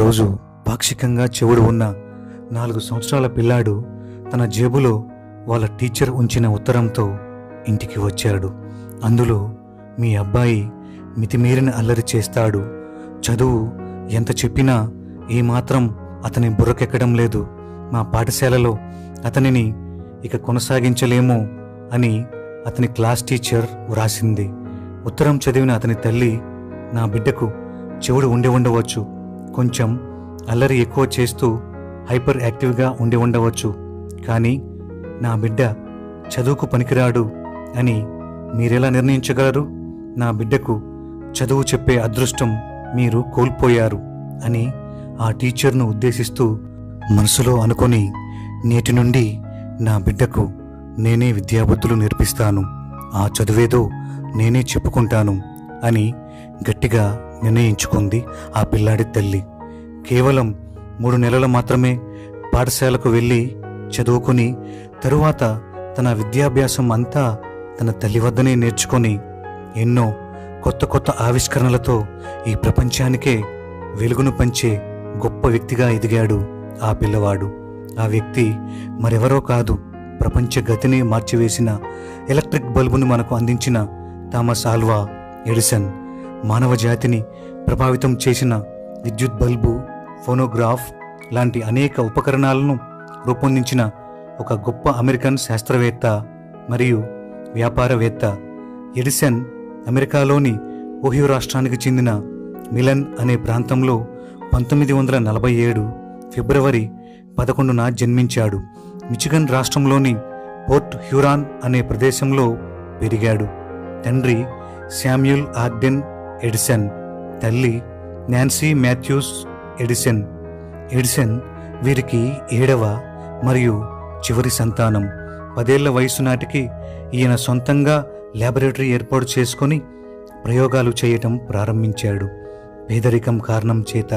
ఒకరోజు పాక్షికంగా చెవుడు ఉన్న 4 సంవత్సరాల పిల్లాడు తన జేబులో వాళ్ళ టీచర్ ఉంచిన ఉత్తరంతో ఇంటికి వచ్చాడు. అందులో, మీ అబ్బాయి మితిమీరిన అల్లరి చేస్తాడు, చదువు ఎంత చెప్పినా ఏమాత్రం అతని బుర్రకెక్కడం లేదు, మా పాఠశాలలో అతనిని ఇక కొనసాగించలేము అని అతని క్లాస్ టీచర్ వ్రాసింది. ఉత్తరం చదివిన అతని తల్లి, నా బిడ్డకు చెవుడు ఉండవచ్చు, కొంచెం అల్లరి ఎక్కువ చేస్తూ హైపర్ యాక్టివ్గా ఉండవచ్చు, కానీ నా బిడ్డ చదువుకు పనికిరాడు అని మీరెలా నిర్ణయించగలరు? నా బిడ్డకు చదువు చెప్పే అదృష్టం మీరు కోల్పోయారు అని ఆ టీచర్ను ఉద్దేశిస్తూ మనసులో అనుకొని, నేటి నుండి నా బిడ్డకు నేనే విద్యాబుద్ధులు నేర్పిస్తాను, ఆ చదువేదో నేనే చెప్పుకుంటాను అని గట్టిగా నిర్ణయించుకుంది ఆ పిల్లాడి తల్లి. కేవలం 3 నెలలు మాత్రమే పాఠశాలకు వెళ్ళి చదువుకుని తరువాత తన విద్యాభ్యాసం అంతా తన తల్లి వద్దనే నేర్చుకొని ఎన్నో కొత్త ఆవిష్కరణలతో ఈ ప్రపంచానికే వెలుగును పంచే గొప్ప వ్యక్తిగా ఎదిగాడు ఆ పిల్లవాడు. ఆ వ్యక్తి మరెవరో కాదు, ప్రపంచ గతిని మార్చివేసిన ఎలక్ట్రిక్ బల్బును మనకు అందించిన థామస్ ఆల్వా ఎడిసన్. మానవ జాతిని ప్రభావితం చేసిన విద్యుత్ బల్బు, ఫోనోగ్రాఫ్ లాంటి అనేక ఉపకరణాలను రూపొందించిన ఒక గొప్ప అమెరికన్ శాస్త్రవేత్త మరియు వ్యాపారవేత్త. ఎడిసన్ అమెరికాలోని ఓహియో రాష్ట్రానికి చెందిన మిలన్ అనే ప్రాంతంలో 1947 ఫిబ్రవరి 11న జన్మించాడు. మిచిగన్ రాష్ట్రంలోని పోర్ట్ హ్యూరాన్ అనే ప్రదేశంలో పెరిగాడు. తండ్రి శామ్యూల్ ఆగ్డెన్ ఎడిసన్, తల్లి నాన్సీ మాథ్యూస్ ఎడిసన్. ఎడిసన్ వీరికి 7వ మరియు చివరి సంతానం. 10 ఏళ్ల వయసు నాటికి ఈయన సొంతంగా ల్యాబొరేటరీ ఏర్పాటు చేసుకొని ప్రయోగాలు చేయటం ప్రారంభించాడు. పేదరికం కారణం చేత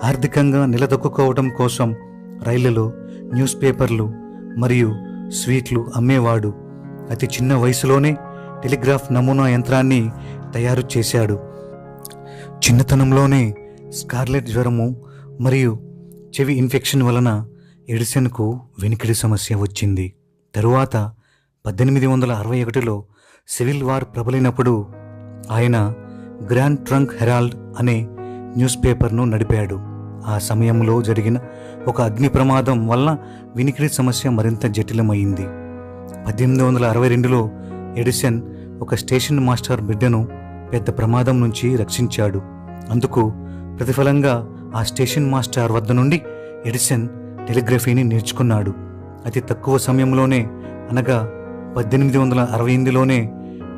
ఆర్థికంగా నిలదొక్కుకోవడం కోసం రైళ్లలో న్యూస్ పేపర్లు మరియు స్వీట్లు అమ్మేవాడు. అతి చిన్న వయసులోనే టెలిగ్రాఫ్ నమూనా యంత్రాన్ని తయారు చేశాడు. చిన్నతనంలోనే స్కార్లెట్ జ్వరము మరియు చెవి ఇన్ఫెక్షన్ వలన ఎడిసన్కు వినికిడి సమస్య వచ్చింది. తరువాత 1861లో సివిల్ వార్ ప్రబలినప్పుడు ఆయన గ్రాండ్ ట్రంక్ హెరాల్డ్ అనే న్యూస్ పేపర్ను నడిపాడు. ఆ సమయంలో జరిగిన ఒక అగ్ని ప్రమాదం వలన వినికిడి సమస్య మరింత జటిలమైంది. 1862లో ఎడిసన్ ఒక స్టేషన్ మాస్టర్ బిడ్డను పెద్ద ప్రమాదం నుంచి రక్షించాడు. అందుకు ప్రతిఫలంగా ఆ స్టేషన్ మాస్టర్ వద్ద నుండి ఎడిసన్ టెలిగ్రఫీని నేర్చుకున్నాడు. అతి తక్కువ సమయంలోనే, అనగా 1868లోనే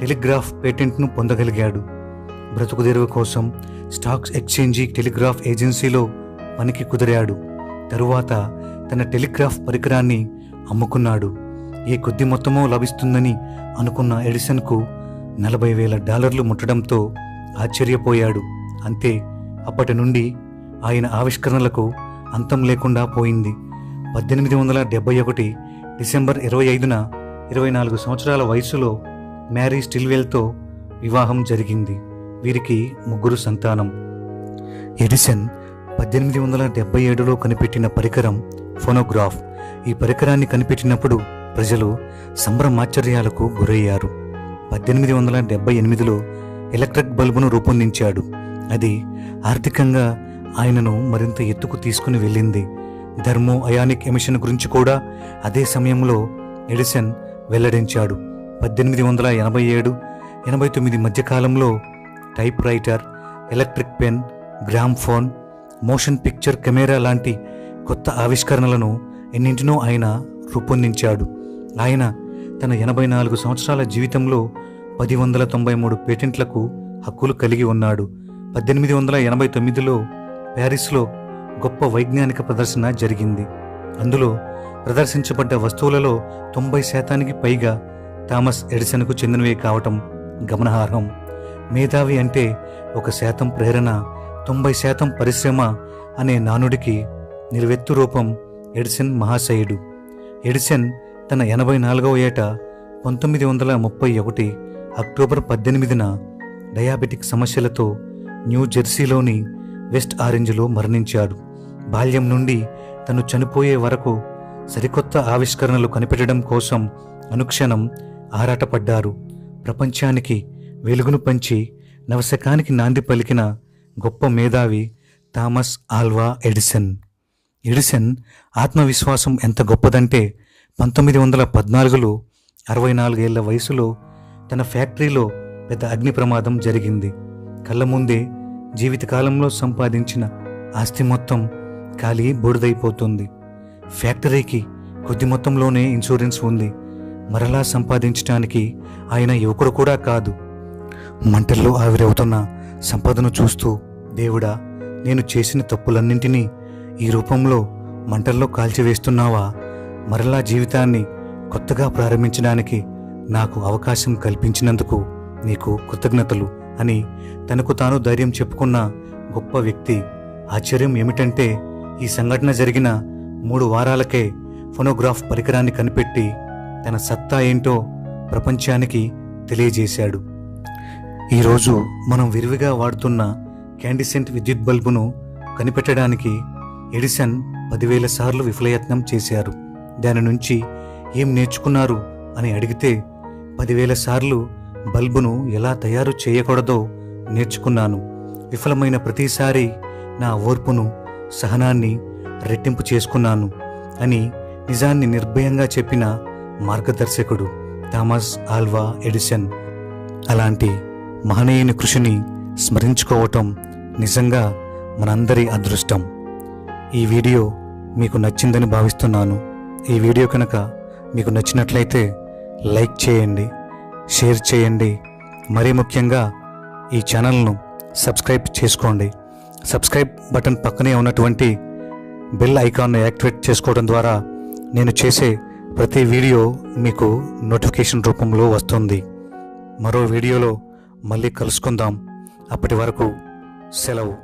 టెలిగ్రాఫ్ పేటెంట్ను పొందగలిగాడు. బ్రతుకుదెరువు కోసం స్టాక్స్ ఎక్స్చేంజీ టెలిగ్రాఫ్ ఏజెన్సీలో పనికి కుదిరాడు. తరువాత తన టెలిగ్రాఫ్ పరికరాన్ని అమ్ముకున్నాడు. ఏ కొద్ది మొత్తమో లభిస్తుందని అనుకున్న ఎడిసన్కు $40,000 ముట్టడంతో ఆశ్చర్యపోయాడు. అంతే, అప్పటి నుండి ఆయన ఆవిష్కరణలకు అంతం లేకుండా పోయింది. 1871 డిసెంబర్ 25న 24 సంవత్సరాల వయసులో మ్యారీ స్టిల్వెల్తో వివాహం జరిగింది. వీరికి 3 సంతానం. ఎడిసన్ 1877లో కనిపెట్టిన పరికరం ఫోనోగ్రాఫ్. ఈ పరికరాన్ని కనిపెట్టినప్పుడు ప్రజలు సంభ్రమాశ్చర్యాలకు గురయ్యారు. 1878లో ఎలక్ట్రిక్ బల్బును రూపొందించాడు. అది ఆర్థికంగా ఆయనను మరింత ఎత్తుకు తీసుకుని వెళ్ళింది. థర్మో అయానిక్ ఎమిషన్ గురించి కూడా అదే సమయంలో ఎడిసన్ వెల్లడించాడు. 1887-89 మధ్యకాలంలో type writer, electric pen, gramophone, motion picture camera లాంటి కొత్త ఆవిష్కరణలను ఎన్నింటినో ఆయన రూపొందించాడు. ఆయన తన 84 సంవత్సరాల జీవితంలో 193 పేటెంట్లకు హక్కులు కలిగి ఉన్నాడు. 1889లో ప్యారిస్లో గొప్ప వైజ్ఞానిక ప్రదర్శన జరిగింది. అందులో ప్రదర్శించబడ్డ వస్తువులలో 90% పైగా థామస్ ఎడిసన్కు చెందినవే కావటం గమనార్హం. మేధావి అంటే 1% ప్రేరణ, 90% పరిశ్రమ అనే నానుడికి నిలువెత్తు రూపం ఎడిసన్ మహాశయుడు. ఎడిసన్ తన 84వ ఏట 1931 అక్టోబర్ 18న డయాబెటిక్ సమస్యలతో న్యూ జెర్సీలోని వెస్ట్ ఆరెంజ్లో మరణించాడు. బాల్యం నుండి తను చనిపోయే వరకు సరికొత్త ఆవిష్కరణలు కనిపెట్టడం కోసం అనుక్షణం ఆరాటపడ్డారు. ప్రపంచానికి వెలుగును పంచి నవశకానికి నాంది పలికిన గొప్ప మేధావి థామస్ ఆల్వా ఎడిసన్. ఎడిసన్ ఆత్మవిశ్వాసం ఎంత గొప్పదంటే 1914లో 64 ఏళ్ల వయసులో తన ఫ్యాక్టరీలో పెద్ద అగ్ని ప్రమాదం జరిగింది. కళ్ళ ముందే జీవితకాలంలో సంపాదించిన ఆస్తి మొత్తం కాలి బూడిదైపోతుంది. ఫ్యాక్టరీకి కొద్ది మొత్తంలోనే ఇన్సూరెన్స్ ఉంది. మరలా సంపాదించడానికి ఆయన యువకుడు కూడా కాదు. మంటల్లో ఆవిరవుతున్న సంపదను చూస్తూ, దేవుడా, నేను చేసిన తప్పులన్నింటినీ ఈ రూపంలో మంటల్లో కాల్చివేస్తున్నావా? మరలా జీవితాన్ని కొత్తగా ప్రారంభించడానికి నాకు అవకాశం కల్పించినందుకు నీకు కృతజ్ఞతలు అని తనకు తాను ధైర్యం చెప్పుకున్న గొప్ప వ్యక్తి. ఆశ్చర్యం ఏమిటంటే ఈ సంఘటన జరిగిన 3 వారాలకే ఫోనోగ్రాఫ్ పరికరాన్ని కనిపెట్టి తన సత్తా ఏంటో ప్రపంచానికి తెలియజేశాడు. ఈరోజు మనం విరివిగా వాడుతున్న క్యాండిసెంట్ విద్యుత్ బల్బును కనిపెట్టడానికి ఎడిసన్ 10,000 సార్లు విఫలయత్నం చేశారు. దాని నుంచి ఏం నేర్చుకున్నారు అని అడిగితే 10,000 సార్లు బల్బును ఎలా తయారు చేయకూడదో నేర్చుకున్నాను. విఫలమైన ప్రతిసారి నా ఓర్పును, సహనాన్ని రెట్టింపు చేసుకున్నాను అని నిజాన్ని నిర్భయంగా చెప్పిన మార్గదర్శకుడు థామస్ ఆల్వా ఎడిసన్. అలాంటి మహనీయుని కృషిని స్మరించుకోవటం నిజంగా మనందరి అదృష్టం. ఈ వీడియో మీకు నచ్చిందని భావిస్తున్నాను. ఈ వీడియో కనుక మీకు నచ్చినట్లయితే లైక్ చేయండి, షేర్ చేయండి. మరీ ముఖ్యంగా ఈ ఛానల్ను సబ్స్క్రైబ్ చేసుకోండి. సబ్స్క్రైబ్ బటన్ పక్కనే ఉన్నటువంటి బెల్ ఐకాన్ను యాక్టివేట్ చేసుకోవడం ద్వారా నేను చేసే ప్రతి వీడియో మీకు నోటిఫికేషన్ రూపంలో వస్తుంది. మరో వీడియోలో మళ్ళీ కలుసుకుందాం. అప్పటి వరకు సెలవు.